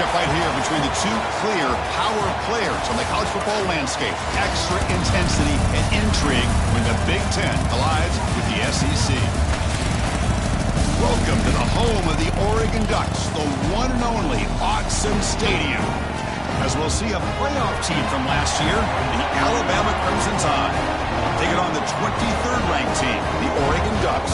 matchup right here between the two clear power players on the college football landscape. Extra intensity and intrigue when the Big Ten collides with the SEC. Welcome to the home of the Oregon Ducks, the one and only Autzen Stadium. As we'll see a playoff team from last year, the Alabama Crimson Tide, taking on the 23rd ranked team, the Oregon Ducks.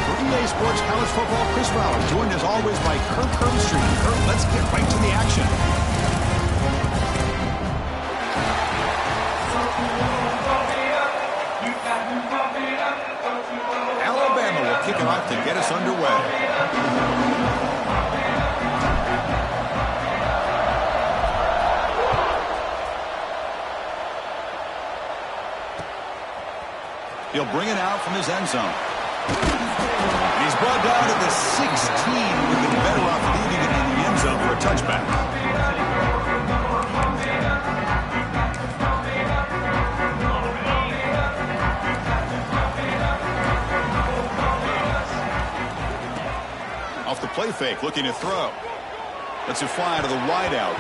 For EA Sports College Football, Chris Fowler, joined as always by Kirk Herbstreit. Kirk, let's get right to the action. Alabama will kick it off to get us underway. He'll bring it out from his end zone. He's brought down to the 16. Would have been better off leaving it in the end zone for a touchback. Off the play fake, looking to throw. Lets it fly to the wideout.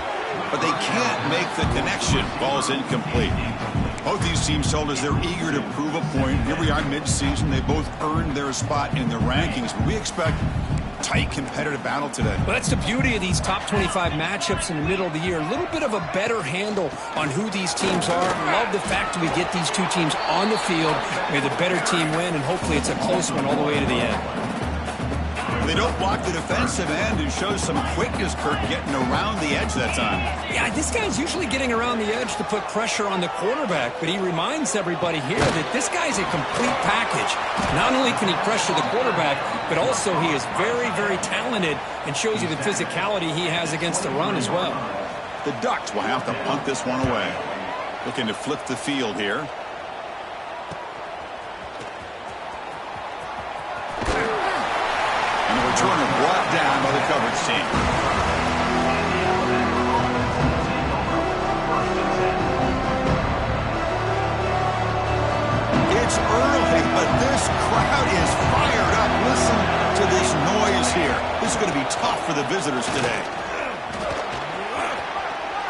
But they can't make the connection. Ball's incomplete. Both these teams told us they're eager to prove a point. Here we are mid-season. They both earned their spot in the rankings. But we expect tight competitive battle today. Well, that's the beauty of these top 25 matchups in the middle of the year. A little bit of a better handle on who these teams are. Love the fact we get these two teams on the field. May the better team win, and hopefully it's a close one all the way to the end. They don't block the defensive end and shows some quickness, Kirk, getting around the edge that time. Yeah, this guy's usually getting around the edge to put pressure on the quarterback, but he reminds everybody here that this guy's a complete package. Not only can he pressure the quarterback, but also he is very, very talented and shows you the physicality he has against the run as well. The Ducks will have to punt this one away. Looking to flip the field here. Returner brought down by the coverage team. It's early, but this crowd is fired up. Listen to this noise here. This is going to be tough for the visitors today.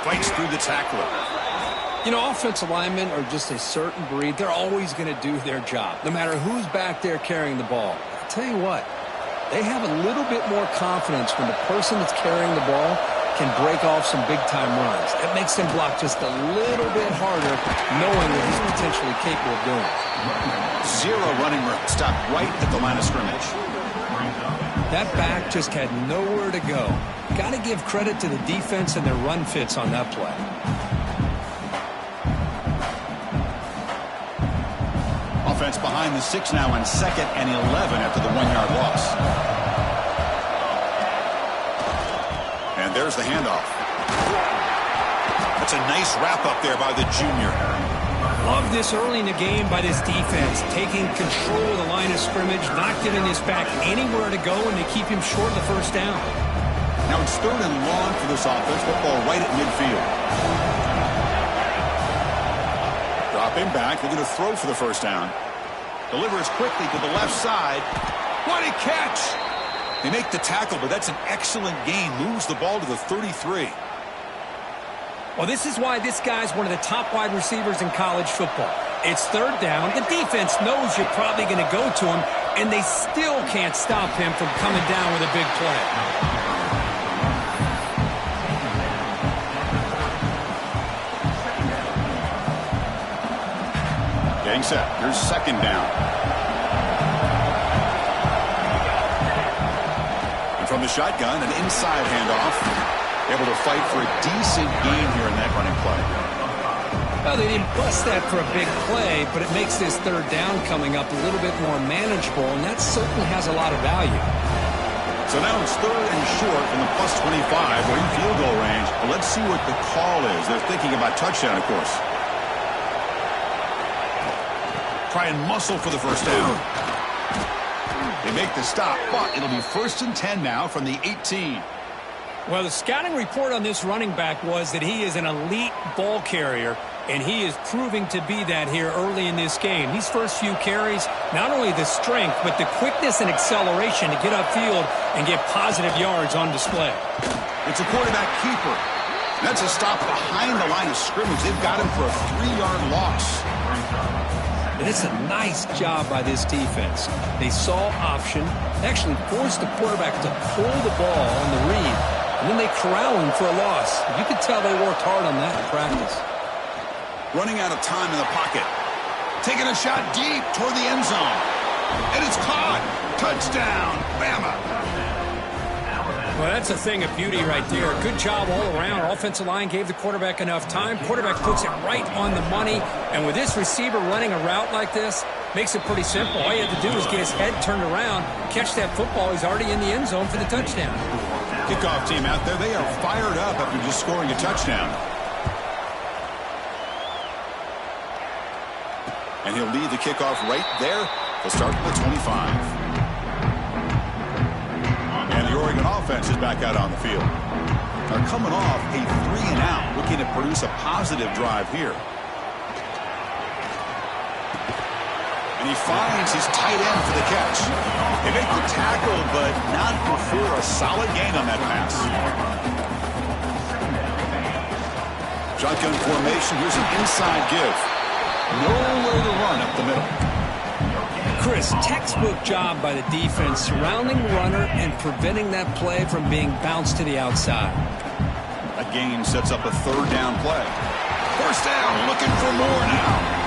Fights through the tackler. You know, offensive linemen are just a certain breed. They're always going to do their job, no matter who's back there carrying the ball. I'll tell you what. They have a little bit more confidence when the person that's carrying the ball can break off some big-time runs. It makes them block just a little bit harder, knowing what he's potentially capable of doing. Zero running room. Stopped right at the line of scrimmage. That back just had nowhere to go. Got to give credit to the defense and their run fits on that play. Offense behind the 6 now on 2nd and 11 after the 1-yard loss. And there's the handoff. That's a nice wrap up there by the junior. Love this early in the game by this defense. Taking control of the line of scrimmage, not giving this back anywhere to go, and they keep him short of the first down. Now it's 3rd and long for this offense. Football right at midfield. Dropping back, they're going to throw for the first down. Delivers quickly to the left side. What a catch! They make the tackle, but that's an excellent gain. Moves the ball to the 33. Well, this is why this guy's one of the top wide receivers in college football. It's 3rd down. The defense knows you're probably going to go to him, and they still can't stop him from coming down with a big play. Getting set. Here's 2nd down. And from the shotgun, an inside handoff. Able to fight for a decent gain here in that running play. Well, they didn't bust that for a big play, but it makes this 3rd down coming up a little bit more manageable, and that certainly has a lot of value. So now it's 3rd and short from the plus 25. We're in field goal range. But let's see what the call is. They're thinking about touchdown, of course. Try and muscle for the first down. They make the stop, but it'll be 1st and 10 now from the 18. Well, the scouting report on this running back was that he is an elite ball carrier, and he is proving to be that here early in this game. These first few carries, not only the strength, but the quickness and acceleration to get upfield and get positive yards on display. It's a quarterback keeper. That's a stop behind the line of scrimmage. They've got him for a 3-yard loss. And it's a nice job by this defense. They saw option, actually forced the quarterback to pull the ball on the read, and then they corral him for a loss. You could tell they worked hard on that in practice. Running out of time in the pocket. Taking a shot deep toward the end zone. And it's caught. Touchdown, Bama. Well, that's a thing of beauty right there. Good job all around. Offensive line gave the quarterback enough time. Quarterback puts it right on the money. And with this receiver running a route like this, makes it pretty simple. All you have to do is get his head turned around, catch that football. He's already in the end zone for the touchdown. Kickoff team out there, they are fired up after just scoring a touchdown. And he'll lead the kickoff right there. They'll start at the 25. And the Oregon offense is back out on the field. They're coming off a 3-and-out, looking to produce a positive drive here. And he finds his tight end for the catch. They make the tackle, but not before a solid gain on that pass. Shotgun formation. Here's an inside give. Nowhere to run up the middle. Chris, textbook job by the defense surrounding the runner and preventing that play from being bounced to the outside. That gain sets up a 3rd down play. First down, looking for more now.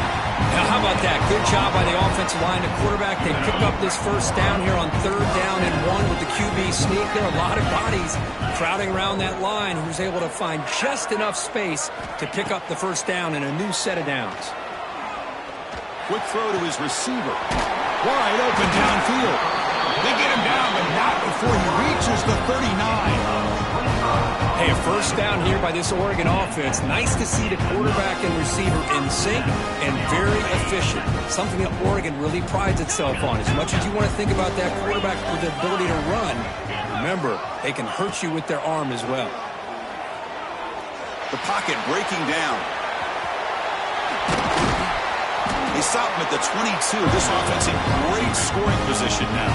Now, how about that? Good job by the offensive line. The quarterback, they pick up this first down here on 3rd down and 1 with the QB sneak. There are a lot of bodies crowding around that line. He was able to find just enough space to pick up the first down in a new set of downs. Quick throw to his receiver. Wide open downfield. They get him down, but not before he reaches the 39. Hey, a first down here by this Oregon offense. Nice to see the quarterback and receiver in sync and very efficient. Something that Oregon really prides itself on. As much as you want to think about that quarterback with the ability to run, remember, they can hurt you with their arm as well. The pocket breaking down. They stop him at the 22. This offense in great scoring position now.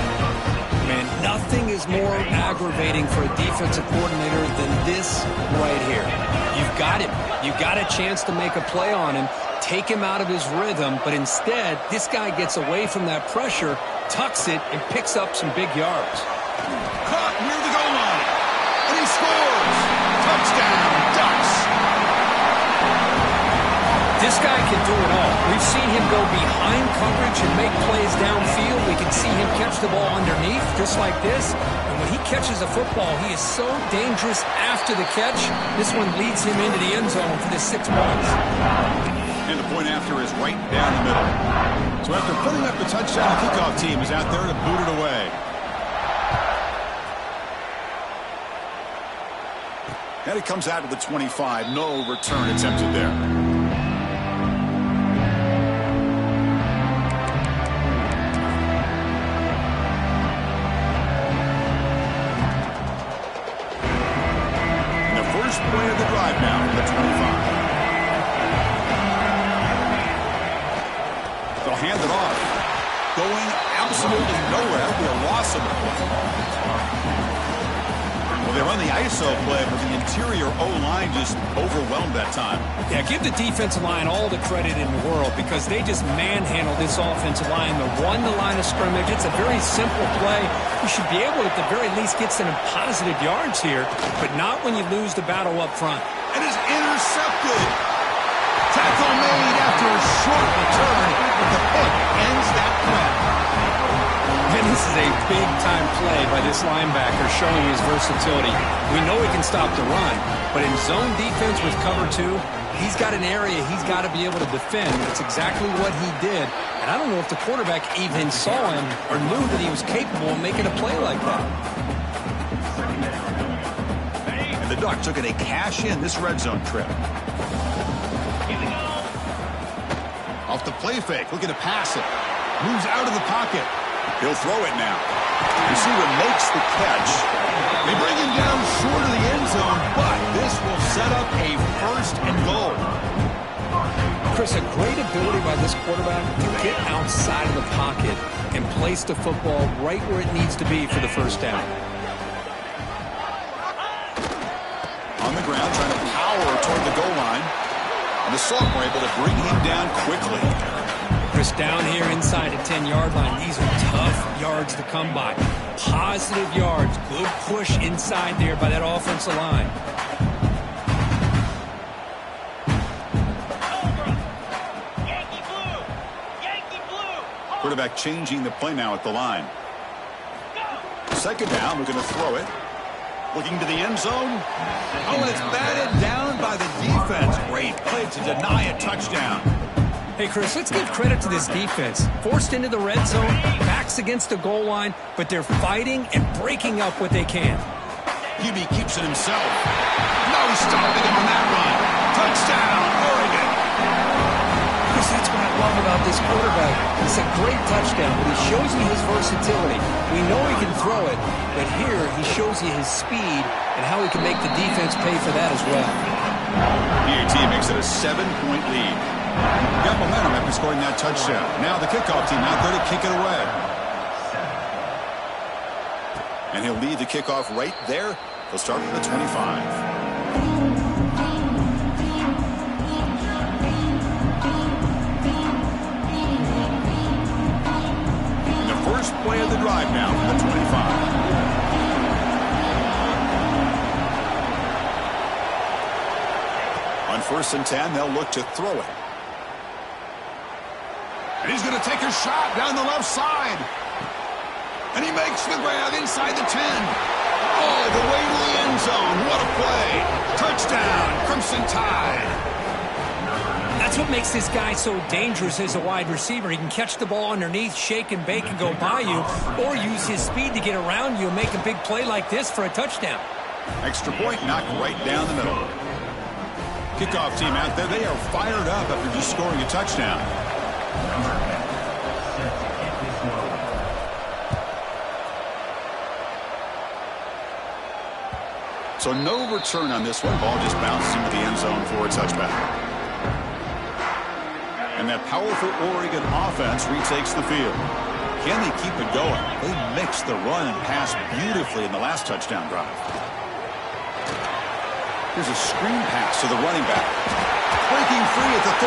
Man, nothing is more aggravating for a defensive coordinator than this right here. You've got him. You've got a chance to make a play on him, take him out of his rhythm, but instead, this guy gets away from that pressure, tucks it, and picks up some big yards. Caught near the goal line, and he scores. Touchdown, Ducks. This guy can do it all. We've seen him go behind coverage and make plays downfield. We can see him catch the ball underneath, just like this. And when he catches a football, he is so dangerous after the catch. This one leads him into the end zone for the 6 points. And the point after is right down the middle. So after putting up the touchdown, the kickoff team is out there to boot it away. And it comes out to the 25. No return attempted there. Play of the drive now from the 25. They'll hand it off. Going absolutely nowhere. That'll be a loss of the play. Well, they run the ISO play, but the interior O-line just overwhelmed that time. Yeah, give the defensive line all the credit in the world because they just manhandled this offensive line. They won the line of scrimmage. It's a very simple play. You should be able to, at the very least, get some positive yards here, but not when you lose the battle up front. It is intercepted. Tackle made after a short return, but the pick ends that threat. And this is a big-time play by this linebacker showing his versatility. We know he can stop the run, but in zone defense with cover 2, he's got an area he's got to be able to defend. That's exactly what he did. And I don't know if the quarterback even saw him or knew that he was capable of making a play like that. And the Ducks are going to cash in this red zone trip. Off the play fake, looking to pass it. Moves out of the pocket. He'll throw it now. Receiver makes the catch. They bring him down short of the end zone, but this will set up a first and goal. Chris, a great ability by this quarterback to get outside of the pocket and place the football right where it needs to be for the first down. On the ground, trying to power toward the goal line. And the sophomore able to bring him down quickly. Chris, down here inside the 10-yard line, these are tough yards to come by. Positive yards, good push inside there by that offensive line. Quarterback changing the play now at the line. Second down, we're going to throw it. Looking to the end zone. Oh, it's batted down by the defense. Great play to deny a touchdown. Hey, Chris, let's give credit to this defense. Forced into the red zone, backs against the goal line, but they're fighting and breaking up what they can. QB keeps it himself. No, he's stopping him on that run. Touchdown, Oregon. Chris, that's what I love about this quarterback. It's a great touchdown, but he shows you his versatility. We know he can throw it, but here he shows you his speed and how he can make the defense pay for that as well. PAT makes it a 7-point lead. Got momentum after scoring that touchdown. Now the kickoff team out there to kick it away. And he'll lead the kickoff right there. He'll start from the 25. First play of the drive now from the 25. On 1st and 10, they'll look to throw it. And he's going to take a shot down the left side. And he makes the grab inside the 10. All the way to the end zone. What a play. Touchdown, Crimson Tide. That's what makes this guy so dangerous as a wide receiver. He can catch the ball underneath, shake and bake and go by you, or use his speed to get around you and make a big play like this for a touchdown. Extra point knocked right down the middle. Kickoff team out there, they are fired up after just scoring a touchdown. So no return on this one. Ball just bounces into the end zone for a touchback. And that powerful Oregon offense retakes the field. Can they keep it going? They mixed the run and pass beautifully in the last touchdown drive. Here's a screen pass to the running back. Breaking free at the 35.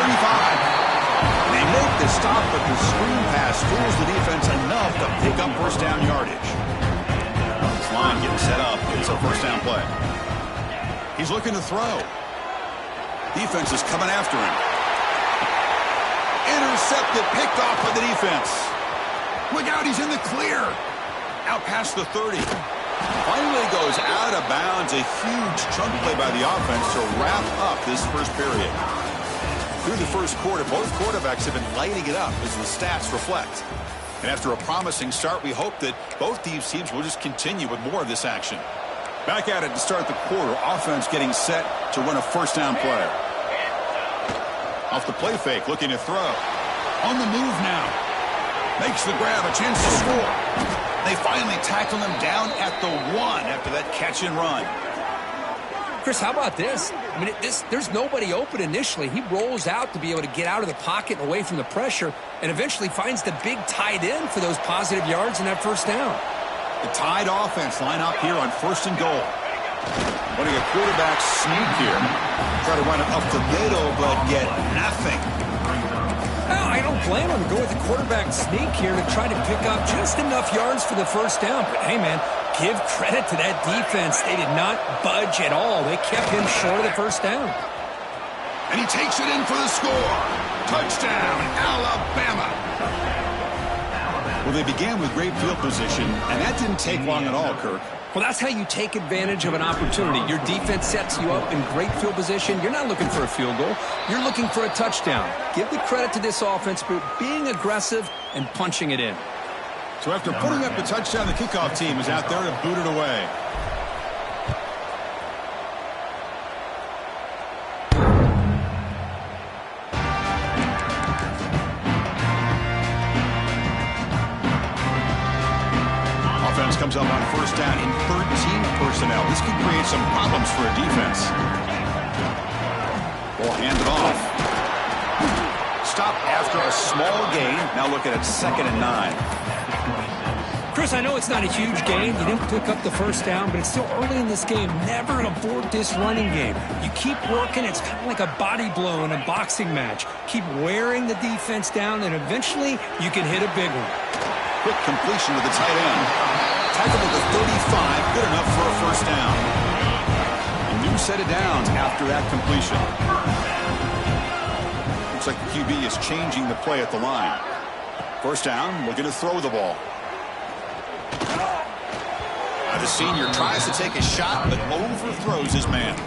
They make the stop, but the screen pass fools the defense enough to pick up first down yardage. This line getting set up. It's a first down play. He's looking to throw. Defense is coming after him. Intercepted, picked off by the defense. Look out, he's in the clear. Out past the 30. Finally goes out of bounds. A huge chunk play by the offense to wrap up this first period. Through the first quarter, both quarterbacks have been lighting it up as the stats reflect. And after a promising start, we hope that both these teams will just continue with more of this action. Back at it to start the quarter. Offense getting set to run a first down play. Off the play fake, looking to throw. On the move now. Makes the grab, a chance to score. They finally tackle him down at the 1 after that catch and run. Chris, how about this? I mean, there's nobody open initially. He rolls out to be able to get out of the pocket and away from the pressure and eventually finds the big tight end for those positive yards in that first down. The Tide offense line up here on 1st and goal. Running a quarterback sneak here. Try to run it up the middle, but get nothing. No, I don't blame him to go with the quarterback sneak here to try to pick up just enough yards for the first down. But, hey, man, give credit to that defense. They did not budge at all. They kept him short of the first down. And he takes it in for the score. Touchdown, Alabama. Well, they began with great field position, and that didn't take long at all, Kirk. Well, that's how you take advantage of an opportunity. Your defense sets you up in great field position. You're not looking for a field goal. You're looking for a touchdown. Give the credit to this offense for being aggressive and punching it in. So after putting up the touchdown, the kickoff team is out there to boot it away. comes up on first down in 13 personnel. This could create some problems for a defense. Ball handed off. Stop after a small gain. Now looking at 2nd and 9. Chris, I know it's not a huge gain. You didn't pick up the first down, but it's still early in this game. Never abort this running game. You keep working. It's kind of like a body blow in a boxing match. Keep wearing the defense down, and eventually you can hit a big one. Quick completion to the tight end. Tackled at the 35. Good enough for a first down. A new set of downs after that completion. Looks like the QB is changing the play at the line. First down, looking to throw the ball. The senior tries to take a shot, but overthrows his man.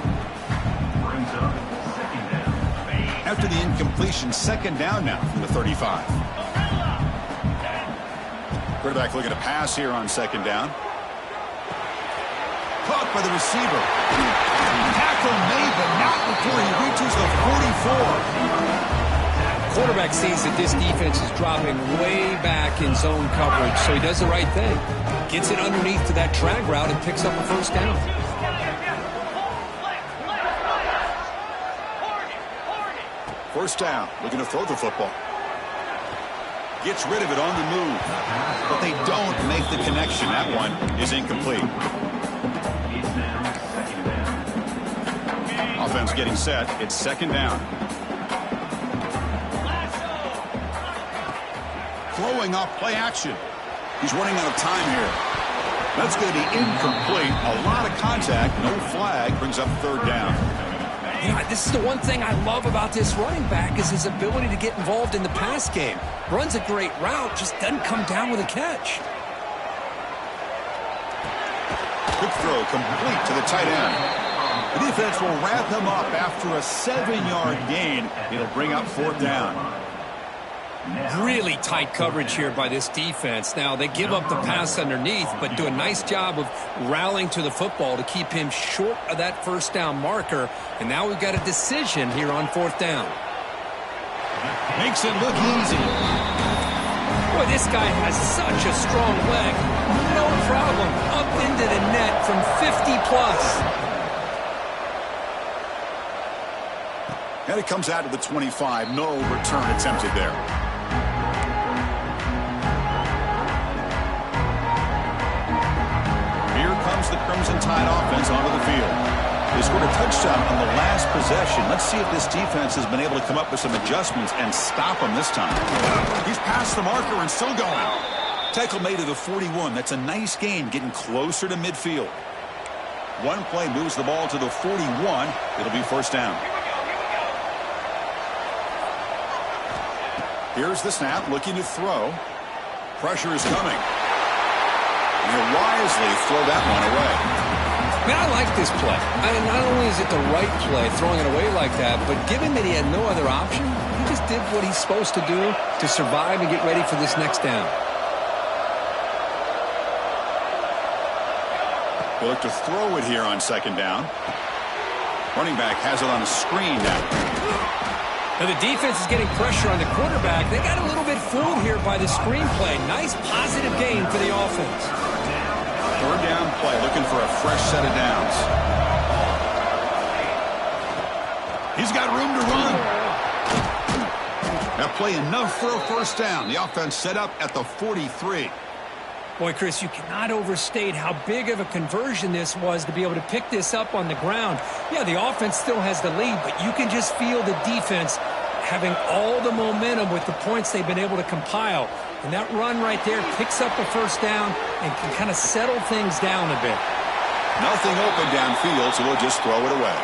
After the incompletion, 2nd down now from the 35. Quarterback looking to pass here on 2nd down. Caught by the receiver. Tackle made, but not before he reaches the 44. Quarterback sees that this defense is dropping way back in zone coverage, so he does the right thing. Gets it underneath to that drag route and picks up a first down. First down, looking to throw the football. Gets rid of it on the move, but they don't make the connection. That one is incomplete. Offense getting set. It's 2nd down. Throwing off play action. He's running out of time here. That's going to be incomplete. A lot of contact. No flag. Brings up 3rd down. Yeah, this is the one thing I love about this running back is his ability to get involved in the pass game. Runs a great route, just doesn't come down with a catch. Quick throw complete to the tight end. The defense will wrap him up after a 7-yard gain. It'll bring up 4th down. Really tight coverage here by this defense. Now, they give up the pass underneath, but do a nice job of rallying to the football to keep him short of that first down marker. And now we've got a decision here on 4th down. Makes it look easy. Boy, this guy has such a strong leg. No problem. Up into the net from 50-plus. And it comes out to the 25. No return attempted there. Here comes the Crimson Tide offense onto the field. They scored a touchdown on the last possession. Let's see if this defense has been able to come up with some adjustments and stop them this time. He's past the marker and still going. Tackle made to the 41. That's a nice gain, getting closer to midfield. One play moves the ball to the 41. It'll be first down. Here's the snap, looking to throw. Pressure is coming. And he'll wisely throw that one away. Man, I like this play. Not only is it the right play, throwing it away like that, but given that he had no other option, he just did what he's supposed to do to survive and get ready for this next down. We'll look to throw it here on 2nd down. Running back has it on a screen now. Now the defense is getting pressure on the quarterback. They got a little bit fooled here by the screenplay. Nice positive gain for the offense. 3rd down play, looking for a fresh set of downs. He's got room to run. That play enough for a first down. The offense set up at the 43. Boy, Chris, you cannot overstate how big of a conversion this was to be able to pick this up on the ground. Yeah, the offense still has the lead, but you can just feel the defense having all the momentum with the points they've been able to compile. And that run right there picks up a first down and can kind of settle things down a bit. Nothing open downfield, so we'll just throw it away.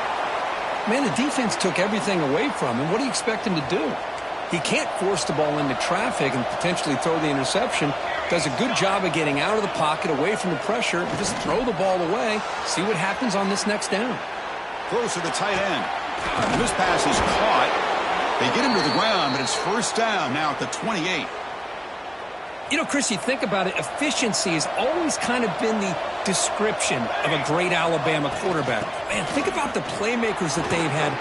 Man, the defense took everything away from him. What do you expect him to do? He can't force the ball into traffic and potentially throw the interception. Does a good job of getting out of the pocket, away from the pressure, and just throw the ball away. See what happens on this next down. Throws to the tight end. And this pass is caught. They get him to the ground, but it's first down now at the 28. You know, Chris, you think about it, efficiency has always kind of been the description of a great Alabama quarterback. Man, think about the playmakers that they've had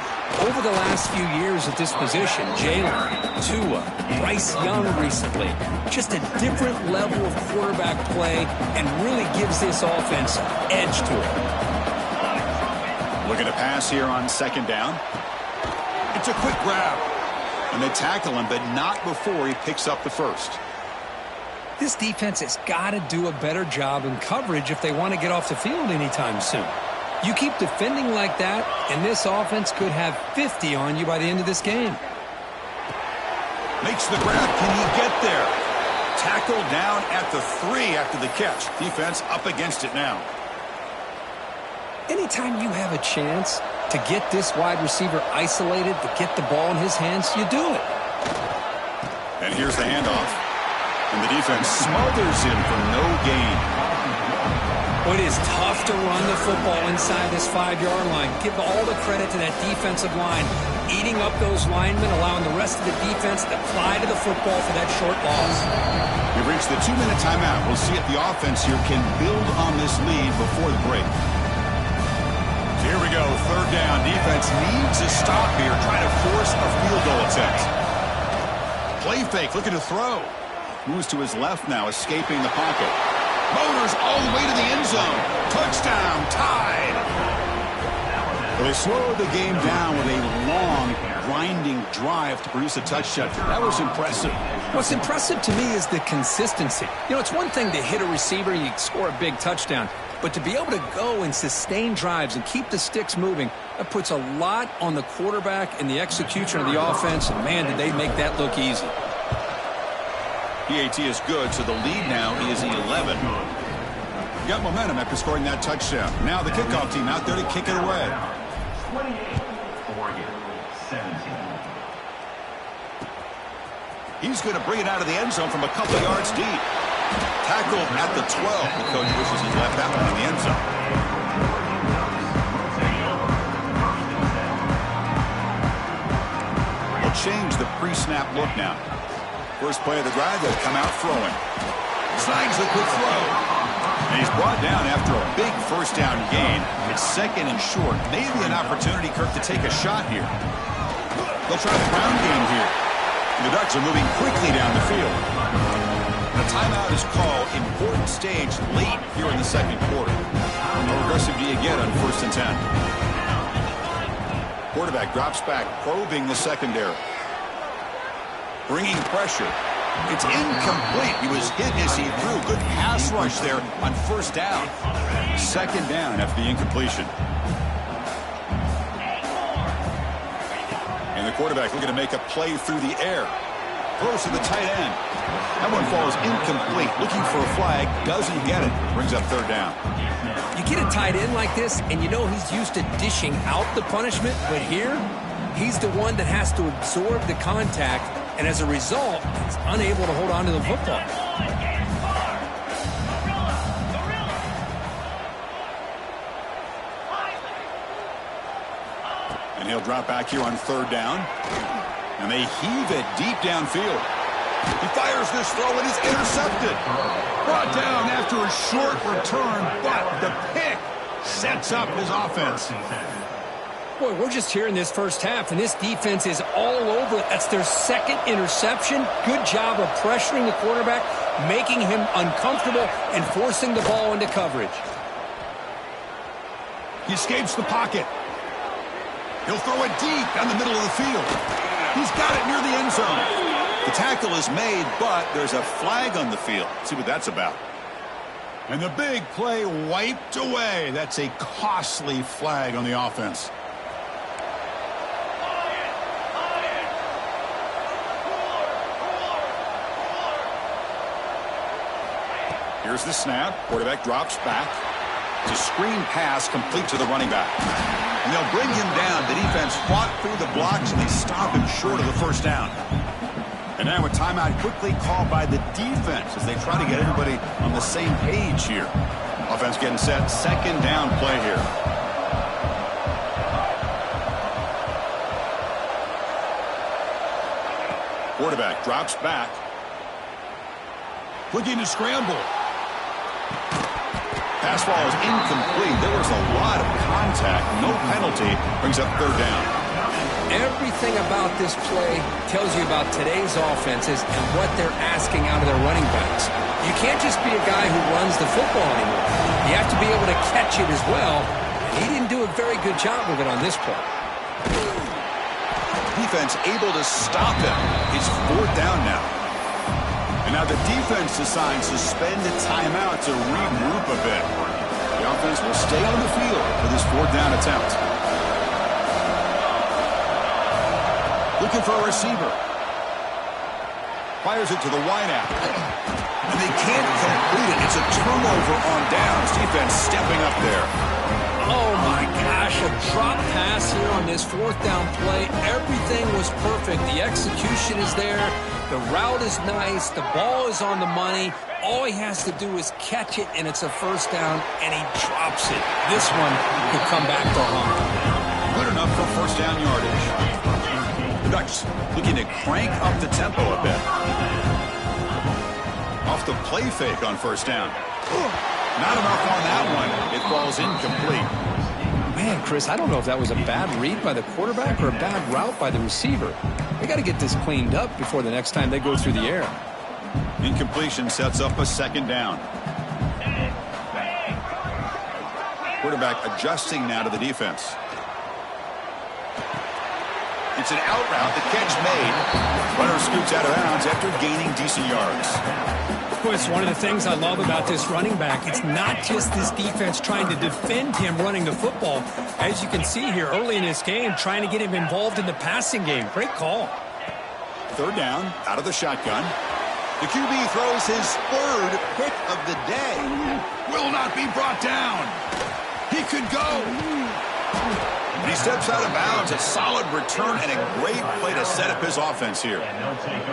over the last few years at this position. Jalen, Tua, Bryce Young recently. Just a different level of quarterback play and really gives this offense edge to it. Looking to pass here on second down. It's a quick grab. And they tackle him, but not before he picks up the first. This defense has got to do a better job in coverage if they want to get off the field anytime soon. You keep defending like that, and this offense could have 50 on you by the end of this game. Makes the grab. Can he get there? Tackled down at the 3 after the catch. Defense up against it now. Anytime you have a chance to get this wide receiver isolated, to get the ball in his hands, you do it. And here's the handoff. And the defense smothers him for no gain. It is tough to run the football inside this 5-yard line. Give all the credit to that defensive line, eating up those linemen, allowing the rest of the defense to fly to the football for that short loss. We've reached the 2-minute timeout. We'll see if the offense here can build on this lead before the break. Here we go, third down. Defense needs a stop here, trying to force a field goal attempt. Play fake, looking to throw. Moves to his left now, escaping the pocket. Motors all the way to the end zone. Touchdown, tied. Well, they slowed the game down with a long, grinding drive to produce a touchdown. That was impressive. What's impressive to me is the consistency. You know, it's one thing to hit a receiver and you score a big touchdown. But to be able to go and sustain drives and keep the sticks moving, that puts a lot on the quarterback and the execution of the offense. And, man, did they make that look easy. PAT is good, so the lead now is 11. Got momentum after scoring that touchdown. Now the kickoff team out there to kick it away. 28, Oregon, 17. He's going to bring it out of the end zone from a couple yards deep. Tackled at the 12. The coach wishes he left that one in the end zone. We'll change the pre-snap look now. First play of the drive, they'll come out throwing. Snags the quick throw. And he's brought down after a big first down gain. It's second and short. Maybe an opportunity, Kirk, to take a shot here. They'll try the ground game here. And the Ducks are moving quickly down the field. The timeout is called. Important stage late here in the second quarter. How aggressive do you get on 1st and 10? Quarterback drops back, probing the secondary. Bringing pressure. It's incomplete. He was hit as he threw. Good pass rush there on 1st down. 2nd down after the incompletion. And the quarterback looking to make a play through the air. Throws to the tight end. That one falls incomplete. Looking for a flag. Doesn't get it. Brings up 3rd down. You get a tight end like this, and you know he's used to dishing out the punishment, but here, he's the one that has to absorb the contact, and as a result, he's unable to hold on to the football. And he'll drop back here on 3rd down. And they heave it deep downfield. He fires this throw and is intercepted. Brought down after a short return, but the pick sets up his offense. Boy, we're just here in this first half, and this defense is all over it. That's their 2nd interception. Good job of pressuring the quarterback, making him uncomfortable, and forcing the ball into coverage. He escapes the pocket. He'll throw it deep down the middle of the field. He's got it near the end zone. The tackle is made, but there's a flag on the field. Let's see what that's about. And the big play wiped away. That's a costly flag on the offense. Here's the snap. Quarterback drops back. It's a screen pass complete to the running back. And they'll bring him down. The defense fought through the blocks, and they stop him short of the 1st down. And now a timeout quickly called by the defense as they try to get everybody on the same page here. Offense getting set. 2nd down play here. Quarterback drops back. Looking to scramble. Pass ball is incomplete. There was a lot of contact. No penalty. Brings up third down. Everything about this play tells you about today's offenses and what they're asking out of their running backs. You can't just be a guy who runs the football anymore. You have to be able to catch it as well. And he didn't do a very good job of it on this play. Defense able to stop him. It's fourth down now. And now the defense decides to spend a timeout to regroup a bit. The offense will stay on the field for this fourth down attempt. Looking for a receiver. Fires it to the wideout. And they can't complete it. It's a turnover on downs. Defense stepping up there. Oh, my gosh, a drop pass here on this fourth down play. Everything was perfect. The execution is there. The route is nice. The ball is on the money. All he has to do is catch it, and it's a first down, and he drops it. This one could come back to haunt. Good enough for first down yardage. The Ducks looking to crank up the tempo a bit. Off the play fake on first down. Not enough on that one. It falls incomplete. Man, Chris, I don't know if that was a bad read by the quarterback or a bad route by the receiver. They got to get this cleaned up before the next time they go through the air. Incompletion sets up a second down. Quarterback adjusting now to the defense. It's an out route. The catch made. Runner scoots out of bounds after gaining decent yards. Chris, one of the things I love about this running back, it's not just this defense trying to defend him running the football. As you can see here early in this game, trying to get him involved in the passing game. Great call. Third down, out of the shotgun. The QB throws his third pick of the day. Will not be brought down. He could go. And he steps out of bounds. A solid return and a great play to set up his offense here.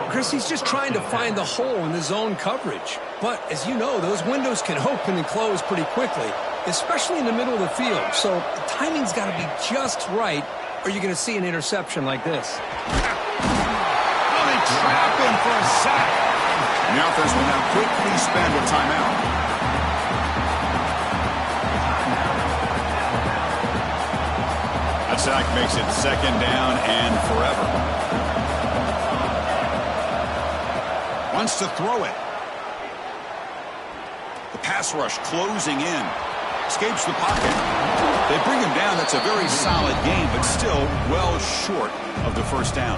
Chris, he's just trying to find the hole in the zone coverage. But, as you know, those windows can open and close pretty quickly, especially in the middle of the field. So the timing's got to be just right, or you're going to see an interception like this. Oh, they trap him for a sack. And the offense will now quickly spend a timeout. That sack makes it second down and forever. Wants to throw it. The pass rush closing in. Escapes the pocket. They bring him down. That's a very solid game, but still well short of the first down.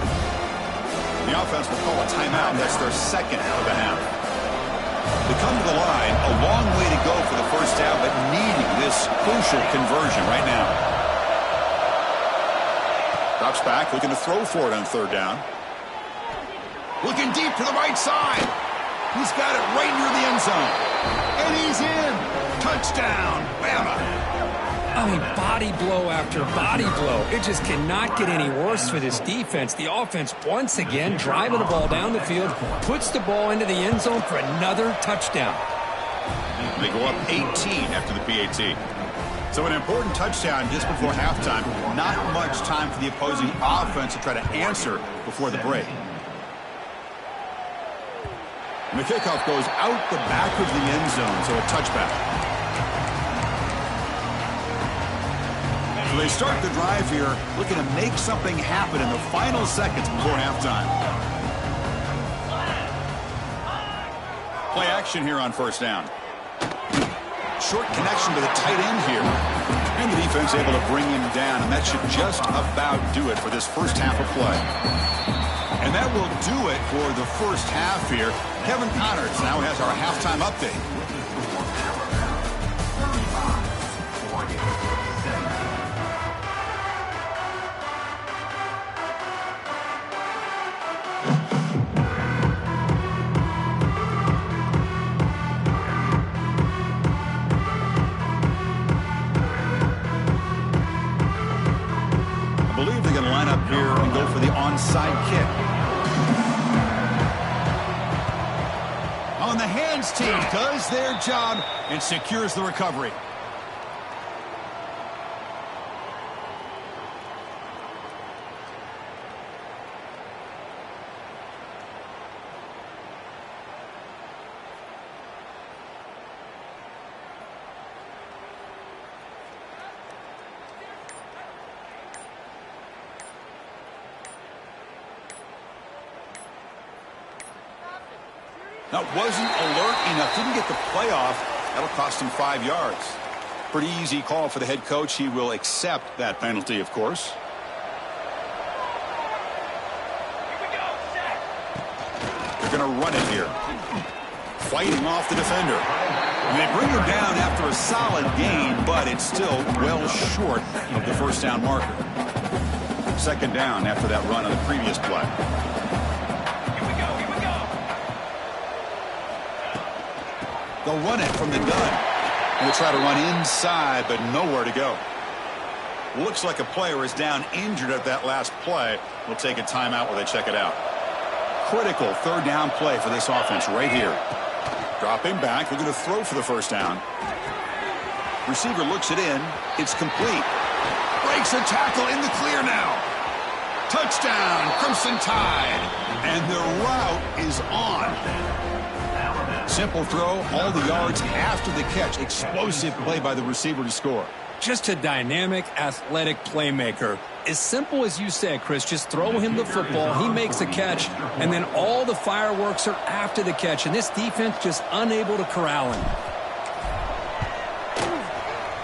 The offense will call a timeout. That's their second of the half. They come to the line. A long way to go for the first down, but needing this crucial conversion right now. Drops back, looking to throw for it on third down. Looking deep to the right side. He's got it right near the end zone. And he's in. Touchdown, Bama. I mean, body blow after body blow. It just cannot get any worse for this defense. The offense, once again, driving the ball down the field, puts the ball into the end zone for another touchdown. They go up 18 after the PAT. So an important touchdown just before halftime. Not much time for the opposing offense to try to answer before the break. And the kickoff goes out the back of the end zone, so a touchback. So they start the drive here, looking to make something happen in the final seconds before halftime. Play action here on first down. Short connection to the tight end here. And the defense able to bring him down, and that should just about do it for this first half of play. And that will do it for the first half here. Kevin Connors now has our halftime update. Here and go for the onside kick. On the hands team does their job and secures the recovery. That wasn't alert enough. Didn't get the playoff. That'll cost him 5 yards. Pretty easy call for the head coach. He will accept that penalty, of course. They're going to run it here. Fighting off the defender. And they bring him down after a solid gain, but it's still well short of the first down marker. Second down after that run on the previous play. They'll run it from the gun. We'll try to run inside, but nowhere to go. Looks like a player is down injured at that last play. We'll take a timeout while they check it out. Critical third down play for this offense right here. Dropping back. They're going to throw for the first down. Receiver looks it in. It's complete. Breaks a tackle in the clear now. Touchdown, Crimson Tide. And their route is on. Simple throw, all the yards after the catch. Explosive play by the receiver to score. Just a dynamic, athletic playmaker. As simple as you said, Chris, just throw him the football, he makes a catch, and then all the fireworks are after the catch, and this defense just unable to corral him.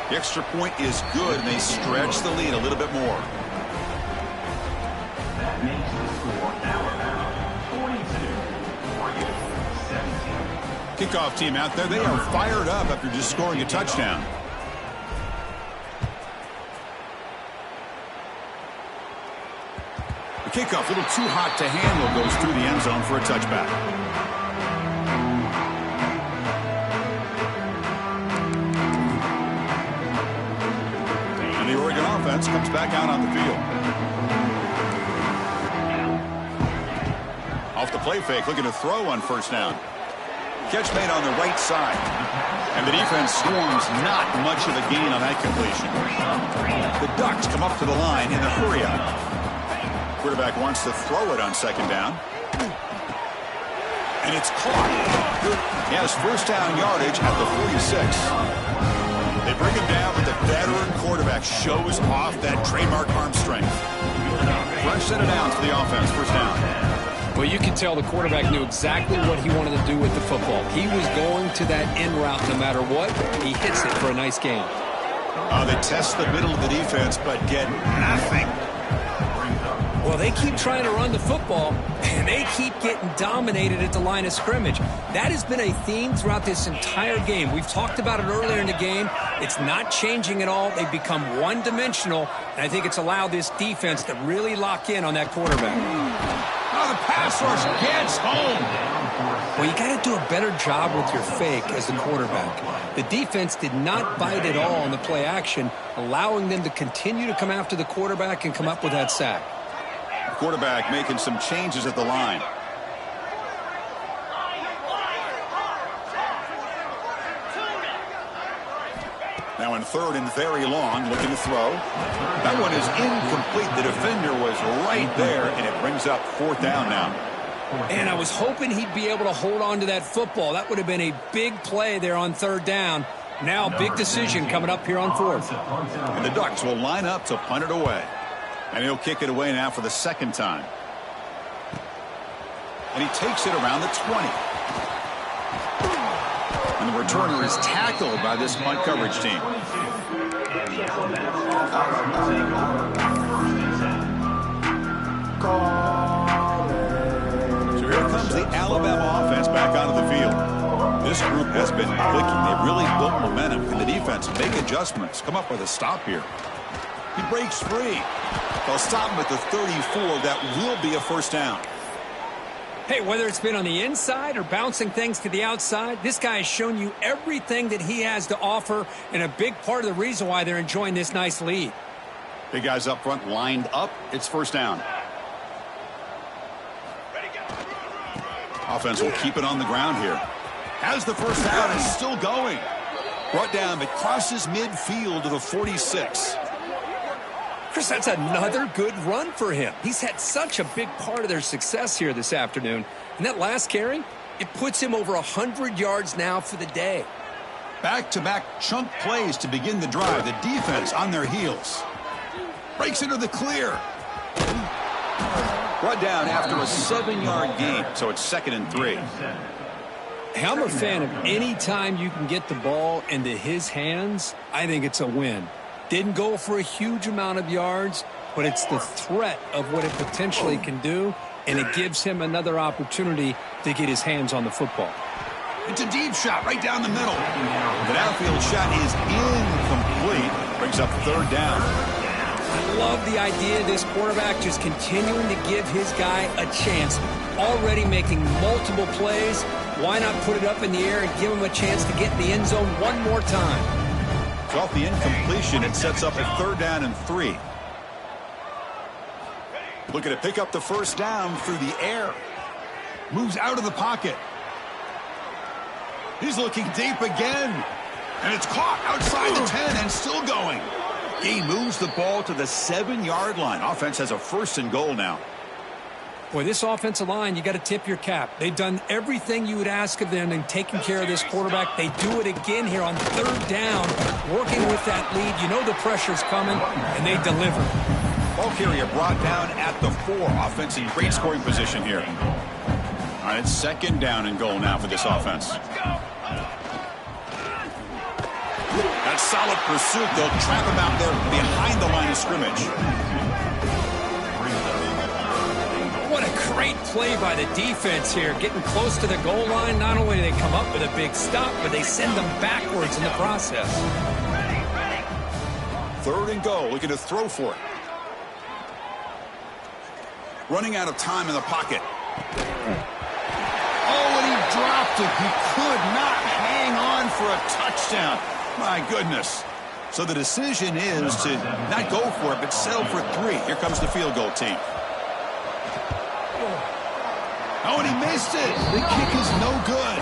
The extra point is good, and they stretch the lead a little bit more. That makes the score Alabama 42, Oregon 17. Kickoff team out there, they are fired up after just scoring a touchdown. The kickoff, a little too hot to handle, goes through the end zone for a touchback. And the Oregon offense comes back out on the field. Off the play fake, looking to throw on first down. Catch made on the right side. And the defense storms not much of a gain on that completion. The Ducks come up to the line in the hurry-up. Quarterback wants to throw it on second down. And it's caught. He has first down yardage at the 46. They bring him down, but the veteran quarterback shows off that trademark arm strength. Fresh set of downs for the offense, first down. Well, you can tell the quarterback knew exactly what he wanted to do with the football. He was going to that in route no matter what. He hits it for a nice gain. They test the middle of the defense, but get nothing. Well, they keep trying to run the football, and they keep getting dominated at the line of scrimmage. That has been a theme throughout this entire game. We've talked about it earlier in the game. It's not changing at all. They've become one-dimensional, and I think it's allowed this defense to really lock in on that quarterback. Oh, the pass rush gets home. Well, you got to do a better job with your fake as the quarterback. The defense did not bite at all on the play action, allowing them to continue to come after the quarterback and come up with that sack. Quarterback making some changes at the line. Now in third and very long, looking to throw. That one is incomplete. The defender was right there, and it brings up fourth down now. And I was hoping he'd be able to hold on to that football. That would have been a big play there on third down. Now big decision coming up here on fourth. And the Ducks will line up to punt it away. And he'll kick it away now for the second time. And he takes it around the 20. And the returner is tackled by this punt coverage team. So here comes the Alabama offense back onto the field. This group has been clicking. They really built momentum. And the defense make adjustments. Come up with a stop here. He breaks free. They'll stop him at the 34. That will be a first down. Hey, whether it's been on the inside or bouncing things to the outside, this guy has shown you everything that he has to offer, and a big part of the reason why they're enjoying this nice lead. Big guys up front lined up. It's first down. Offense will keep it on the ground here. Has the first down, is still going. Brought down, but crosses midfield to the 46. Chris, that's another good run for him. He's had such a big part of their success here this afternoon. And that last carry, it puts him over 100 yards now for the day. Back-to-back chunk plays to begin the drive. The defense on their heels. Breaks into the clear. Brought down after a 7-yard gain, so it's 2nd and 3. Hey, I'm a fan of any time you can get the ball into his hands. I think it's a win. Didn't go for a huge amount of yards, but it's the threat of what it potentially can do, and it gives him another opportunity to get his hands on the football. It's a deep shot right down the middle. The downfield shot is incomplete. Brings up third down. I love the idea of this quarterback just continuing to give his guy a chance. Already making multiple plays. Why not put it up in the air and give him a chance to get in the end zone one more time? So off the incompletion, it sets up a third down and 3. Looking to pick up the first down through the air. Moves out of the pocket. He's looking deep again. And it's caught outside the 10 and still going. He moves the ball to the 7-yard line. Offense has a first and goal now. Boy, this offensive line, you got to tip your cap. They've done everything you would ask of them in taking care of this quarterback. They do it again here on third down, working with that lead. You know the pressure's coming, and they deliver. Ball carrier brought down at the 4. Offense in great scoring position here. All right, it's second down and goal now for this offense. That solid pursuit. They'll trap him out there behind the line of scrimmage. What a great play by the defense here. Getting close to the goal line, not only do they come up with a big stop, but they send them backwards in the process. Third and goal, looking to throw for it. Running out of time in the pocket. Oh, and he dropped it. He could not hang on for a touchdown. My goodness. So the decision is to not go for it, but settle for 3. Here comes the field goal team. Oh, and he missed it. The kick is no good.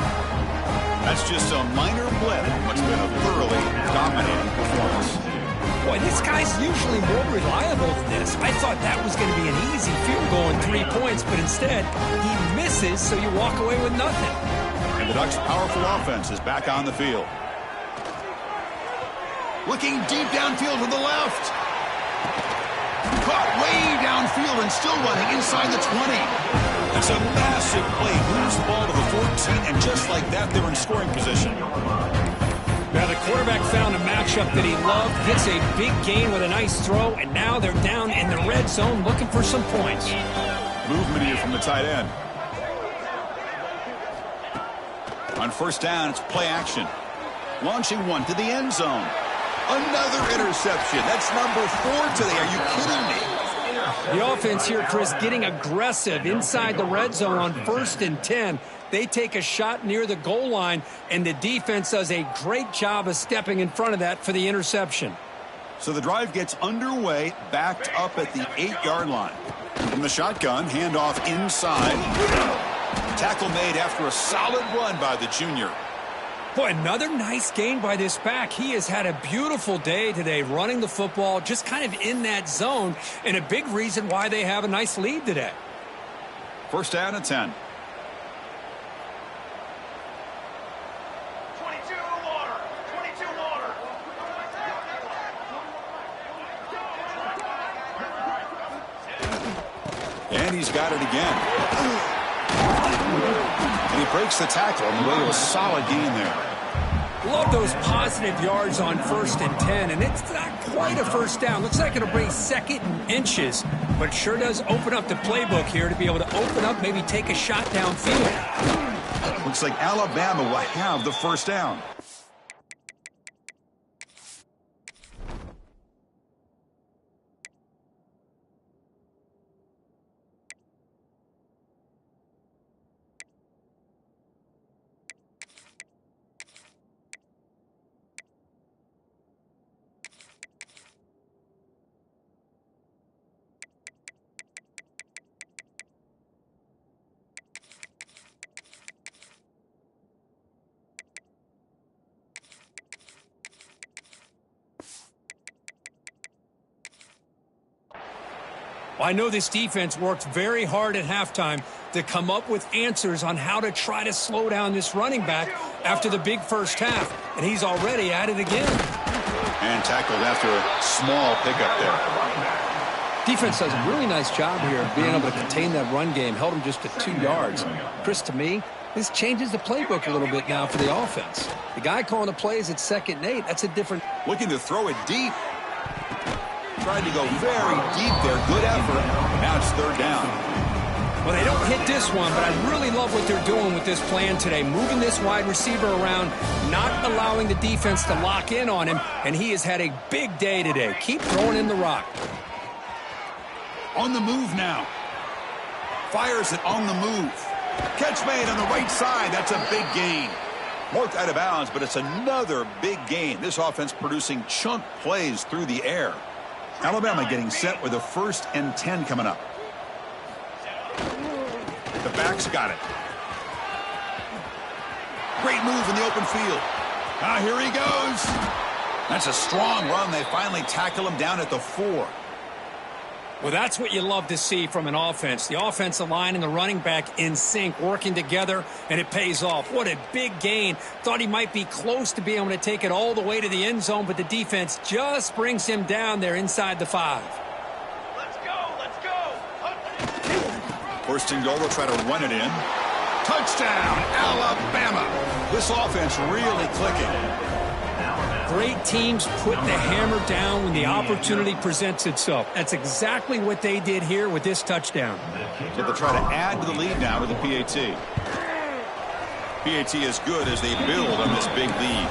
That's just a minor blip. What's been a thoroughly dominating performance. Boy, this guy's usually more reliable than this. I thought that was going to be an easy field goal and 3 points, but instead, he misses, so you walk away with nothing. And the Ducks' powerful offense is back on the field. Looking deep downfield to the left. Caught way downfield and still running inside the 20. It's a massive play. Moves the ball to the 14, and just like that, they're in scoring position. Now the quarterback found a matchup that he loved, gets a big gain with a nice throw, and now they're down in the red zone looking for some points. Movement here from the tight end. On first down, it's play action. Launching one to the end zone. Another interception. That's number 4 today. Are you kidding me? The offense here, Chris, getting aggressive inside the red zone on 1st and 10. They take a shot near the goal line, and the defense does a great job of stepping in front of that for the interception. So the drive gets underway, backed up at the 8-yard line. From the shotgun, handoff inside. Tackle made after a solid run by the junior. Boy, another nice gain by this back. He has had a beautiful day today running the football, just kind of in that zone, and a big reason why they have a nice lead today. First down and 10. 22 water. 22 water. And he's got it again. And he breaks the tackle on the way to a solid gain there. Love those positive yards on 1st and 10, and it's not quite a first down. Looks like it'll bring 2nd and inches, but sure does open up the playbook here to be able to open up, maybe take a shot downfield. Looks like Alabama will have the first down. Well, I know this defense worked very hard at halftime to come up with answers on how to try to slow down this running back after the big first half, and he's already at it again. And tackled after a small pickup there. Defense does a really nice job here of being able to contain that run game, held him just to 2 yards. Chris, to me, This changes the playbook a little bit now for the offense. The guy calling the plays at 2nd and 8, that's a different... Looking to throw it deep. Tried to go very deep there. Good effort. Now it's 3rd down. Well, they don't hit this one, but I really love what they're doing with this plan today. Moving this wide receiver around, not allowing the defense to lock in on him, and he has had a big day today. Keep throwing in the rock. On the move now. Fires it on the move. Catch made on the right side. That's a big gain. Marked out of bounds, but it's another big gain. This offense producing chunk plays through the air. Alabama getting set with a 1st and 10 coming up. The back's got it. Great move in the open field. Here he goes. That's a strong run. They finally tackle him down at the 4. Well, that's what you love to see from an offense. The offensive line and the running back in sync, working together, and it pays off. What a big gain. Thought he might be close to being able to take it all the way to the end zone, but the defense just brings him down there inside the 5. Let's go, let's go. 1st and goal, they'll try to run it in. Touchdown, Alabama. This offense really clicking. Great teams put the hammer down when the opportunity presents itself. That's exactly what they did here with this touchdown. So they'll try to add to the lead now with the PAT. PAT is good as they build on this big lead.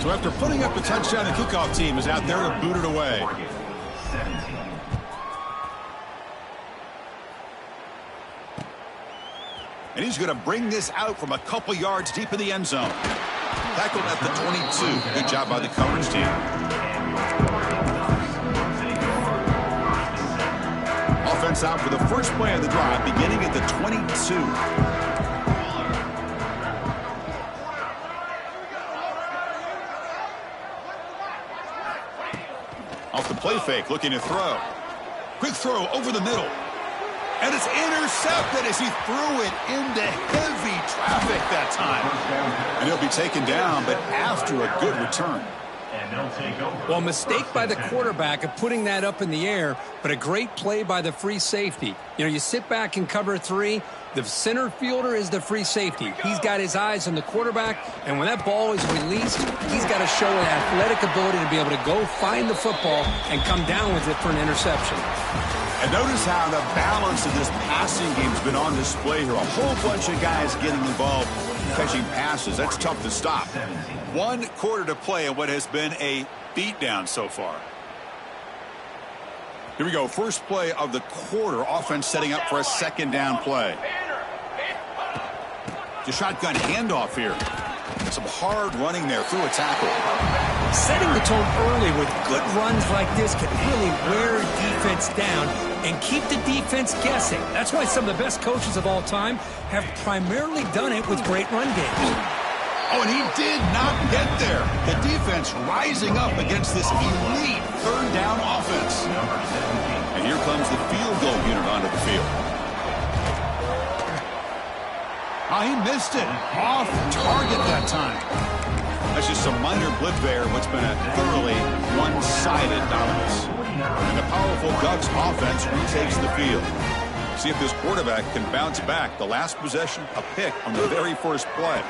So after putting up the touchdown, the kickoff team is out there to boot it away. And he's going to bring this out from a couple yards deep in the end zone. Tackled at the 22. Good job by the coverage team. Offense out for the first play of the drive, beginning at the 22. Off the play fake, looking to throw. Quick throw over the middle. And it's intercepted as he threw it into heavy traffic that time. And he'll be taken down, but after a good return. Well, mistake by the quarterback of putting that up in the air, but a great play by the free safety. You know, you sit back and cover 3. The center fielder is the free safety. He's got his eyes on the quarterback, and when that ball is released, he's got to show an athletic ability to be able to go find the football and come down with it for an interception. And notice how the balance of this passing game's been on display here. A whole bunch of guys getting involved catching passes. That's tough to stop. 1 quarter to play in what has been a beatdown so far. Here we go. First play of the quarter. Offense setting up for a 2nd down play. The shotgun handoff here. Some hard running there through a tackle. Setting the tone early with good runs like this can really wear defense down and keep the defense guessing. That's why some of the best coaches of all time have primarily done it with great run games. Oh, and he did not get there. The defense rising up against this elite 3rd down offense. And here comes the field goal unit onto the field. Oh, he missed it. Off target that time. That's just some minor blip there, what's been a thoroughly one-sided dominance. And the powerful Ducks offense retakes the field. See if this quarterback can bounce back. The last possession, a pick on the very first play.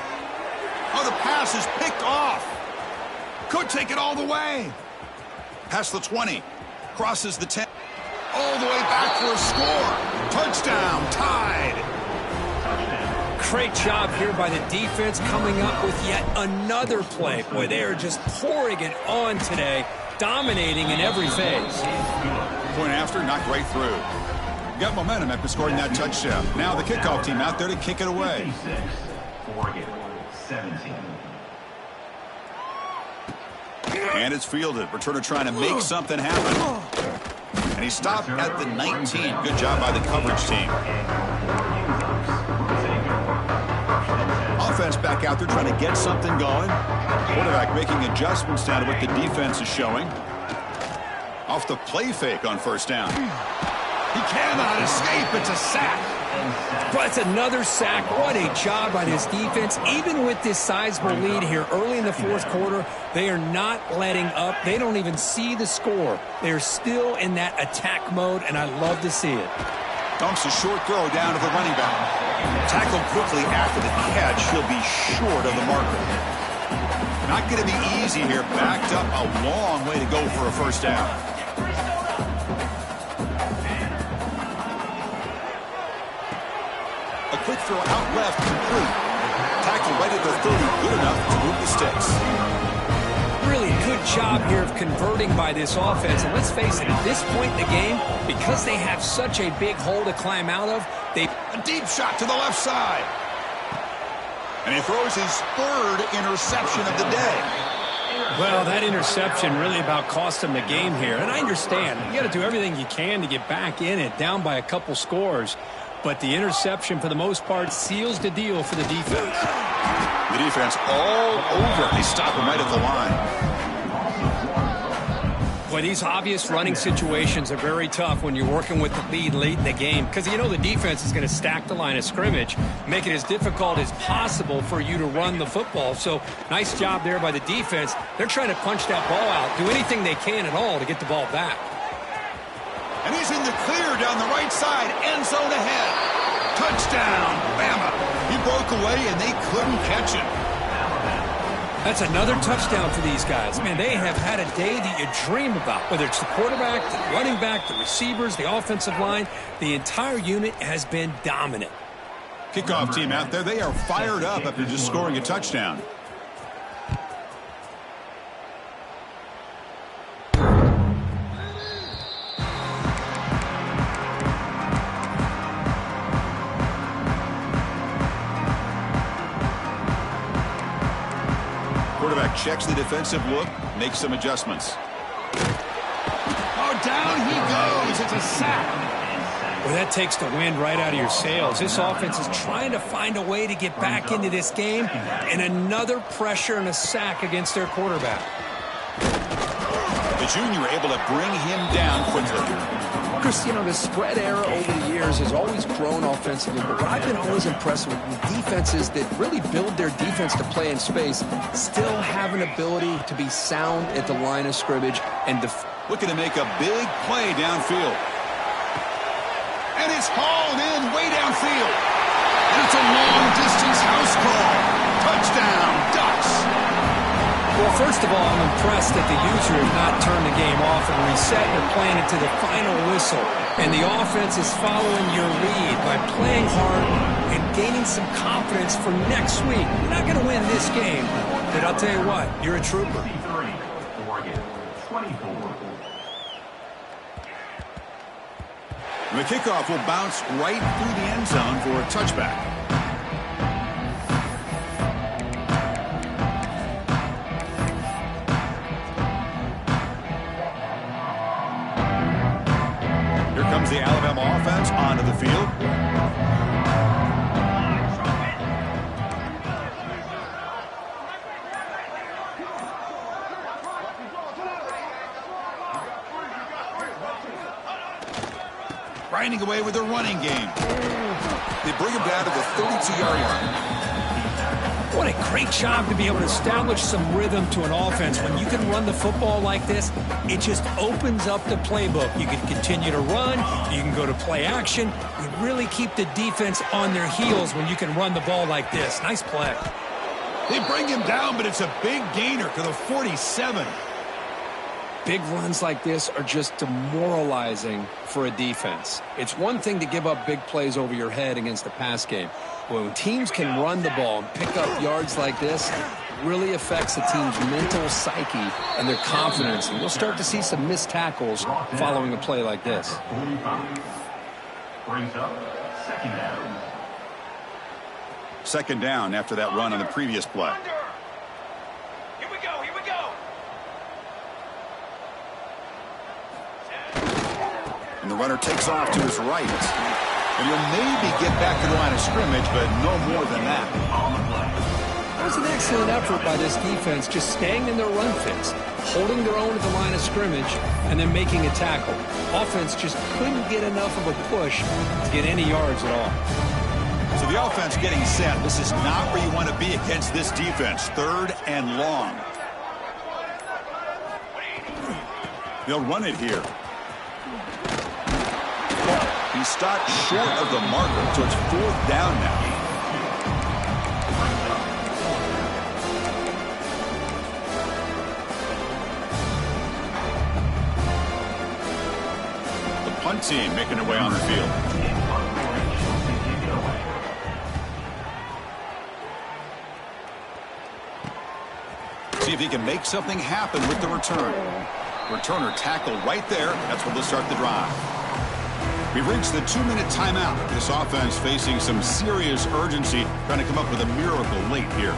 Oh, the pass is picked off. Could take it all the way. Past the 20. Crosses the 10. All the way back for a score. Touchdown. Tied. Great job here by the defense coming up with yet another play. Boy, they are just pouring it on today, dominating in every phase. Point after, knocked right through. Got momentum after scoring that touchdown. Now the kickoff team out there to kick it away. And it's fielded. Returner trying to make something happen. And he stopped at the 19. Good job by the coverage team. Offense back out there trying to get something going. Quarterback making adjustments down to what the defense is showing. Off the play fake on 1st down. He cannot escape. It's a sack. But it's another sack. What a job by this defense. Even with this sizable lead here early in the 4th quarter, they are not letting up. They don't even see the score. They're still in that attack mode, and I love to see it. Dumps a short throw down to the running back. Tackled quickly after the catch. He'll be short of the marker. Not going to be easy here. Backed up a long way to go for a first down. A quick throw out left, complete. Tackled right at the 30, good enough to move the sticks. Really good job here of converting by this offense. And let's face it, at this point in the game, because they have such a big hole to climb out of, a deep shot to the left side. And he throws his third interception of the day. Well, that interception really about cost him the game here. And I understand, you got to do everything you can to get back in it, down by a couple scores. But the interception, for the most part, seals the deal for the defense. The defense all over. They stop him right at the line. Boy, these obvious running situations are very tough when you're working with the lead late in the game, because you know the defense is going to stack the line of scrimmage, make it as difficult as possible for you to run the football. So nice job there by the defense. They're trying to punch that ball out, do anything they can at all to get the ball back. And he's in the clear down the right side, end zone ahead. Touchdown, Bama. He broke away and they couldn't catch him. That's another touchdown for these guys. Man, they have had a day that you dream about, whether it's the quarterback, the running back, the receivers, the offensive line. The entire unit has been dominant. Kickoff team out there, they are fired up after just scoring a touchdown. Quarterback checks the defensive look, makes some adjustments. Oh, down he goes. It's a sack. Well, that takes the wind right out of your sails. This offense is trying to find a way to get back into this game, and another pressure and a sack against their quarterback. The junior able to bring him down quickly. Chris, you know, the spread era over the years has always grown offensively, but what I've been always impressed with defenses that really build their defense to play in space still have an ability to be sound at the line of scrimmage and looking to make a big play downfield. And it's hauled in way downfield. And it's a long-distance house call. Touchdown, Ducks. Well, first of all, I'm impressed that the user has not turned the game off and reset and playing it to the final whistle. And the offense is following your lead by playing hard and gaining some confidence for next week. You're not going to win this game, but I'll tell you what, you're a trooper. The kickoff will bounce right through the end zone for a touchback. Here comes the Alabama offense onto the field. Grinding away with their running game. They bring him down to the 32-yard line. What a great job to be able to establish some rhythm to an offense. When you can run the football like this, it just opens up the playbook. You can continue to run. You can go to play action. You really keep the defense on their heels when you can run the ball like this. Nice play. They bring him down, but it's a big gainer to the 47. Big runs like this are just demoralizing for a defense. It's one thing to give up big plays over your head against the pass game. When teams can run the ball and pick up yards like this, it really affects the team's mental psyche and their confidence. And you'll start to see some missed tackles following a play like this. Brings up second down. Second down after that run on the previous play. Here we go, here we go. And the runner takes off to his right. And he'll maybe get back to the line of scrimmage, but no more than that. That was an excellent effort by this defense, just staying in their run fits, holding their own at the line of scrimmage, and then making a tackle. Offense just couldn't get enough of a push to get any yards at all. So the offense getting set. This is not where you want to be against this defense. Third and long. They'll run it here. He stopped short of the marker, so it's 4th down now. The punt team making their way on the field. See if he can make something happen with the return. Returner tackled right there. That's where they'll start the drive. We've reached the 2-minute timeout. This offense facing some serious urgency, trying to come up with a miracle late here.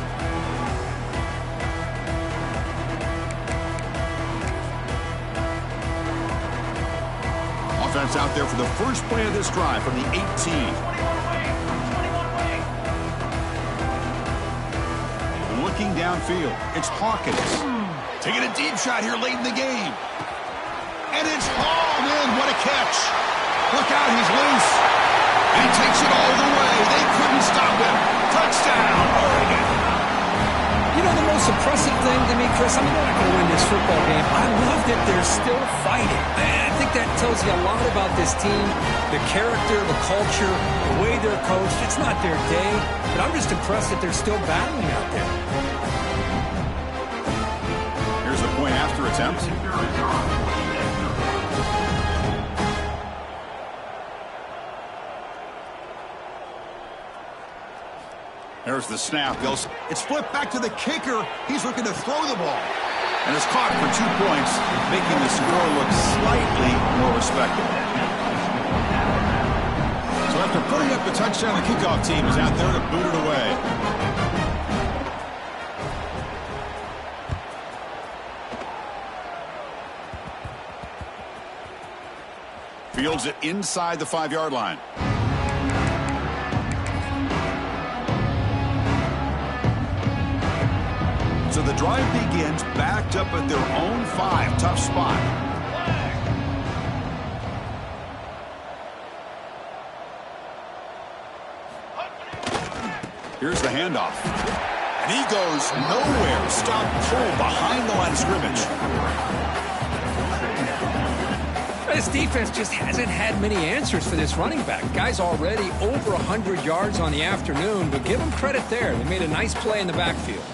Offense out there for the first play of this drive from the 18. Looking downfield, it's Hawkins. Taking a deep shot here late in the game. And it's hauled in. What a catch. Look out, he's loose. And he takes it all the way. They couldn't stop him. Touchdown, Oregon. You know, the most impressive thing to me, Chris, I mean, they're not going to win this football game. I love that they're still fighting. I think that tells you a lot about this team, the character, the culture, the way they're coached. It's not their day, but I'm just impressed that they're still battling out there. Here's the point after attempt. There's the snap. It's flipped back to the kicker. He's looking to throw the ball. And it's caught for 2 points, making the score look slightly more respectable. So after putting up the touchdown, the kickoff team is out there to boot it away. Fields it inside the 5-yard line. So the drive begins backed up at their own 5. Tough spot. Here's the handoff. And he goes nowhere. Stop pull behind the line of scrimmage. This defense just hasn't had many answers for this running back. Guy's already over 100 yards on the afternoon, but give him credit there. They made a nice play in the backfield.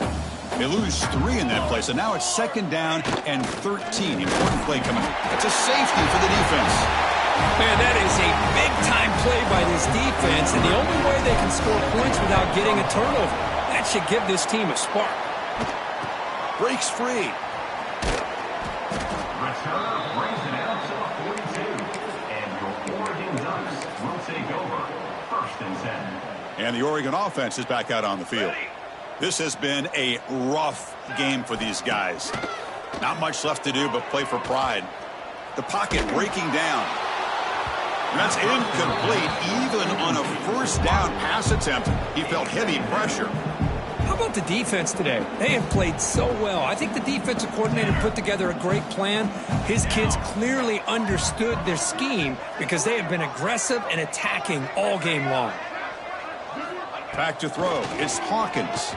They lose 3 in that play, so now it's 2nd down and 13. Important play coming. That's a safety for the defense. Man, that is a big-time play by this defense, and the only way they can score points without getting a turnover. That should give this team a spark. Breaks free. Returner brings it out to the 42. And your Oregon Ducks will take over. 1st and 10. And the Oregon offense is back out on the field. This has been a rough game for these guys. Not much left to do but play for pride. The pocket breaking down. And that's incomplete. Even on a 1st down pass attempt, he felt heavy pressure. How about the defense today? They have played so well. I think the defensive coordinator put together a great plan. His kids clearly understood their scheme because they have been aggressive and attacking all game long. Back to throw. It's Hawkins.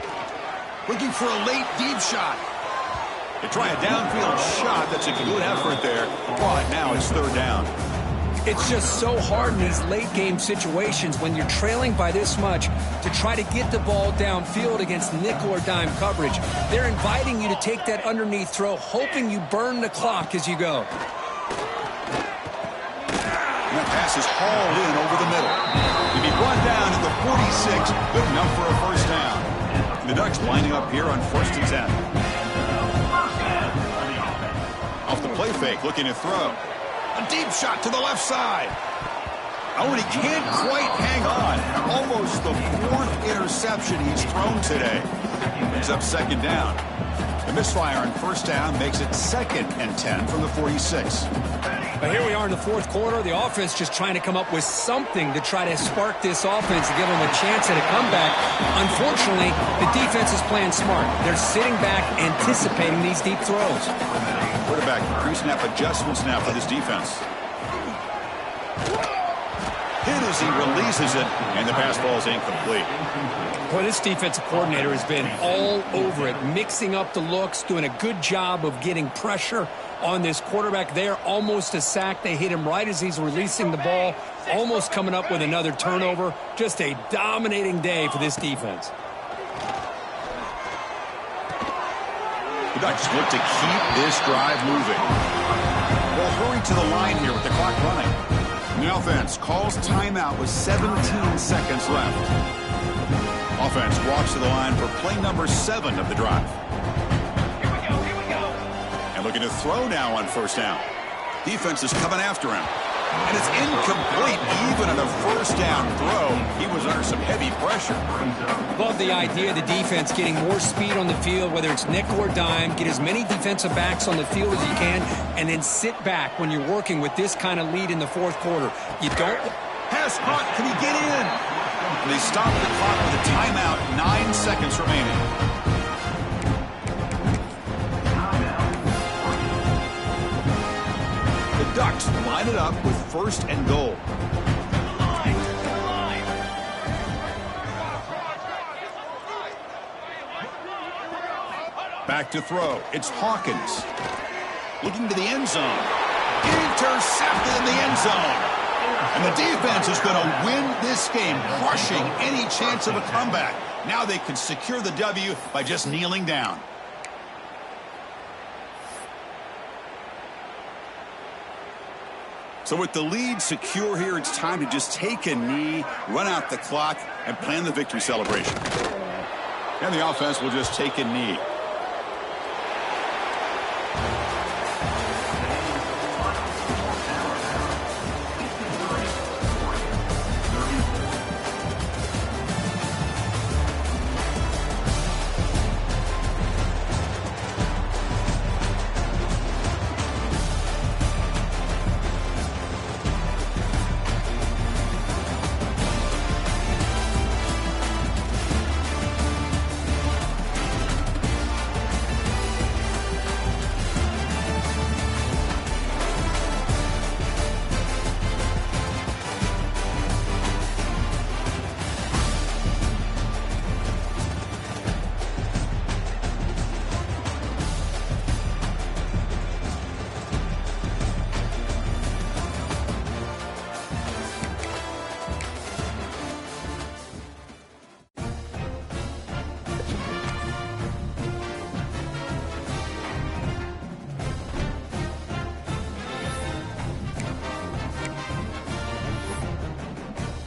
Looking for a late deep shot. They try a downfield shot. That's a good effort there. But now it's 3rd down. It's just so hard in these late game situations when you're trailing by this much to try to get the ball downfield against nickel or dime coverage. They're inviting you to take that underneath throw, hoping you burn the clock as you go. And that pass is hauled in over the middle. He'll be brought down at the 46. Good enough for a 1st down. The Ducks lining up here on 1st and 10. Off the play fake, looking to throw. A deep shot to the left side. Oh, and he can't quite hang on. Almost the 4th interception he's thrown today. Brings up 2nd down. The misfire on 1st down makes it 2nd and 10 from the 46. But here we are in the 4th quarter. The offense just trying to come up with something to try to spark this offense and give them a chance at a comeback. Unfortunately, the defense is playing smart. They're sitting back, anticipating these deep throws. Quarterback pre-snap adjustments now for this defense. hit as he releases it, and the pass ball is incomplete. Boy, this defensive coordinator has been all over it, mixing up the looks, doing a good job of getting pressure on this quarterback there. Almost a sack. They hit him right as he's releasing the ball, almost coming up with another turnover. Just a dominating day for this defense. The Ducks look to keep this drive moving. They'll hurry to the line here with the clock running. The offense calls timeout with 17 seconds left. Offense walks to the line for play number 7 of the drive. Here we go, here we go. And looking to throw now on first down. Defense is coming after him. And it's incomplete. Even on a first down throw, he was under some heavy pressure. Love the idea of the defense getting more speed on the field, whether it's nickel or dime. Get as many defensive backs on the field as you can, and then sit back when you're working with this kind of lead in the fourth quarter. You don't... Pass caught. Can he get in? And they stop the clock with a timeout. 9 seconds remaining. The Ducks line it up with first and goal. Back to throw. It's Hawkins. Looking to the end zone. Intercepted in the end zone. And the defense is going to win this game, crushing any chance of a comeback. Now they can secure the W by just kneeling down. So with the lead secure here, it's time to just take a knee, run out the clock, and plan the victory celebration. And the offense will just take a knee.